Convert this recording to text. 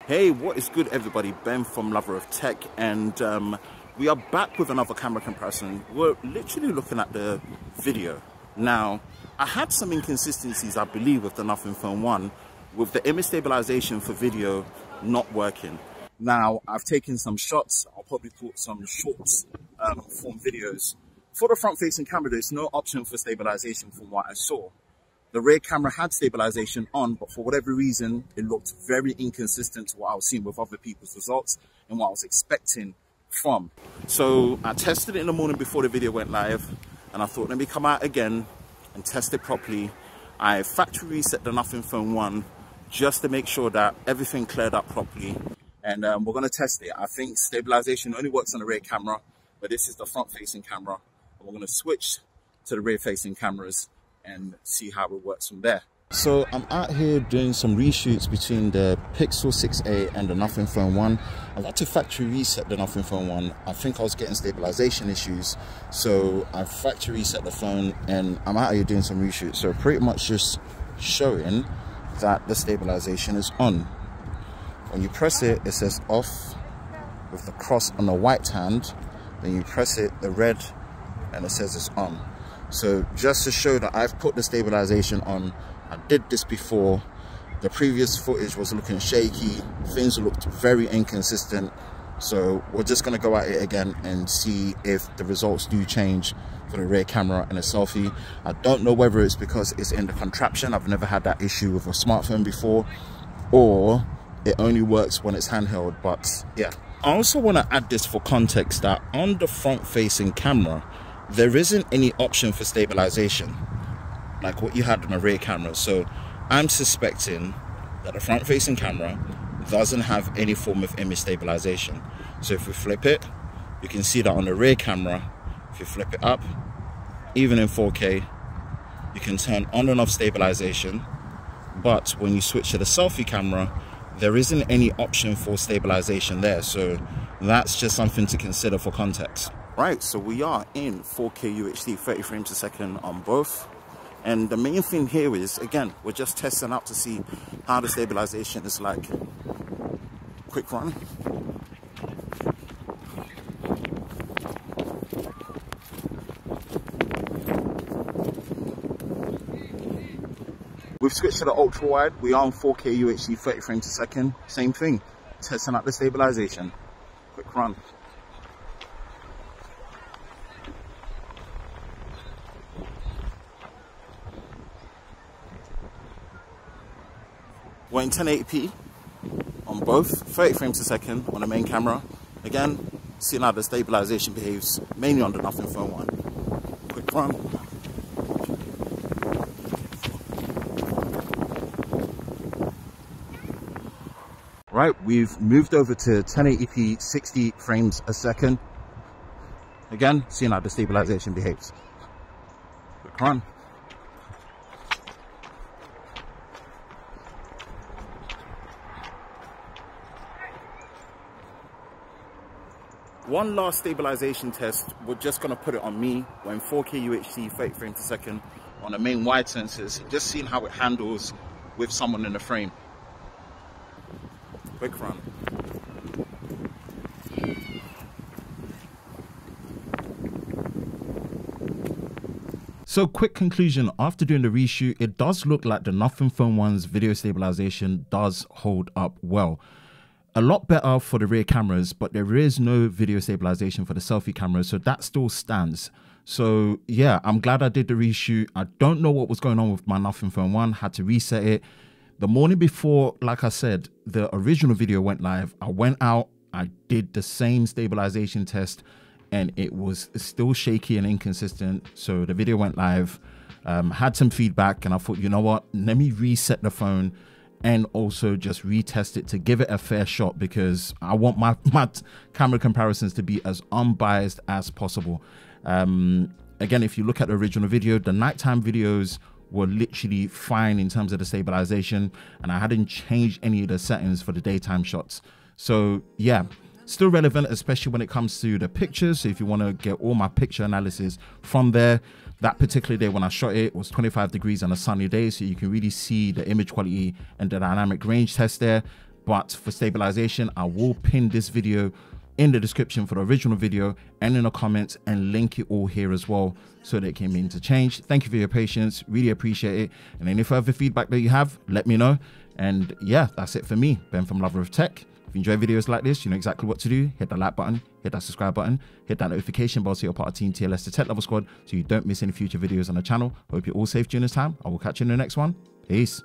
Hey, what is good, everybody? Ben from Lover of Tech, and we are back with another camera comparison. We're literally looking at the video. Now, I had some inconsistencies, I believe, with the Nothing Phone 1, with the image stabilization for video not working. Now, I've taken some shots. I'll probably put some shorts form videos. For the front-facing camera, there's no option for stabilization from what I saw. The rear camera had stabilization on, but for whatever reason, it looked very inconsistent to what I was seeing with other people's results and what I was expecting from. So I tested it in the morning before the video went live, and I thought, let me come out again and test it properly. I factory reset the Nothing Phone 1 just to make sure that everything cleared up properly. And we're going to test it. I think stabilization only works on the rear camera, but this is the front-facing camera. And we're going to switch to the rear-facing cameras and see how it works from there. So I'm out here doing some reshoots between the Pixel 6a and the Nothing Phone 1. I had to factory reset the Nothing Phone 1. I think I was getting stabilization issues, so I factory reset the phone, and I'm out here doing some reshoots. So pretty much just showing that the stabilization is on. When you press it, it says off with the cross on the white hand. Then you press it, the red, and it says it's on. So just to show that I've put the stabilization on, I did this before. The previous footage was looking shaky, things looked very inconsistent. So we're just gonna go at it again and see if the results do change for the rear camera and a selfie. I don't know whether it's because it's in the contraption. I've never had that issue with a smartphone before, or it only works when it's handheld, but yeah. I also wanna add this for context that on the front facing camera, there isn't any option for stabilization like what you had on the rear camera. So I'm suspecting that the front facing camera doesn't have any form of image stabilization. So if we flip it, you can see that on the rear camera, if you flip it up, even in 4K, you can turn on and off stabilization. But when you switch to the selfie camera, there isn't any option for stabilization there. So that's just something to consider for context. Right, so we are in 4K UHD 30 frames a second on both. And the main thing here is, again, we're just testing out to see how the stabilization is like. Quick run. We've switched to the ultra wide. We are on 4K UHD 30 frames a second. Same thing, testing out the stabilization. Quick run. We're in 1080p on both, 30 frames a second on the main camera. Again, seeing how the stabilization behaves, mainly on the Nothing Phone 1. Quick run. Right, we've moved over to 1080p, 60 frames a second. Again, seeing how the stabilization behaves. Quick run. One last stabilization test, we're just gonna put it on me. We're in 4K UHD, 30 frames a second on the main wide sensors, just seeing how it handles with someone in the frame. Quick run. So quick conclusion, after doing the reshoot, it does look like the Nothing Phone 1's video stabilization does hold up well. A lot better for the rear cameras, but there is no video stabilization for the selfie camera, so that still stands. So yeah, I'm glad I did the reshoot. I don't know what was going on with my Nothing Phone 1, had to reset it. The morning before, like I said, the original video went live. I went out, I did the same stabilization test, and it was still shaky and inconsistent. So the video went live, had some feedback, and I thought, you know what, let me reset the phone and also just retest it to give it a fair shot, because I want my camera comparisons to be as unbiased as possible. Again, if you look at the original video, the nighttime videos were literally fine in terms of the stabilization, and I hadn't changed any of the settings for the daytime shots. So yeah, still relevant, especially when it comes to the pictures. So if you want to get all my picture analysis from there, that particular day when I shot it was 25 degrees on a sunny day, so you can really see the image quality and the dynamic range test there. But for stabilization, I will pin this video in the description for the original video and in the comments, and link it all here as well so that it can be interchanged. Thank you for your patience, really appreciate it. And any further feedback that you have, let me know. And yeah, that's it for me, Ben from Lover of Tech. If you enjoy videos like this, you know exactly what to do. Hit that like button, hit that subscribe button, hit that notification bell so you're part of Team TLS, the Tech Lover Squad, so you don't miss any future videos on the channel. Hope you're all safe during this time. I will catch you in the next one. Peace.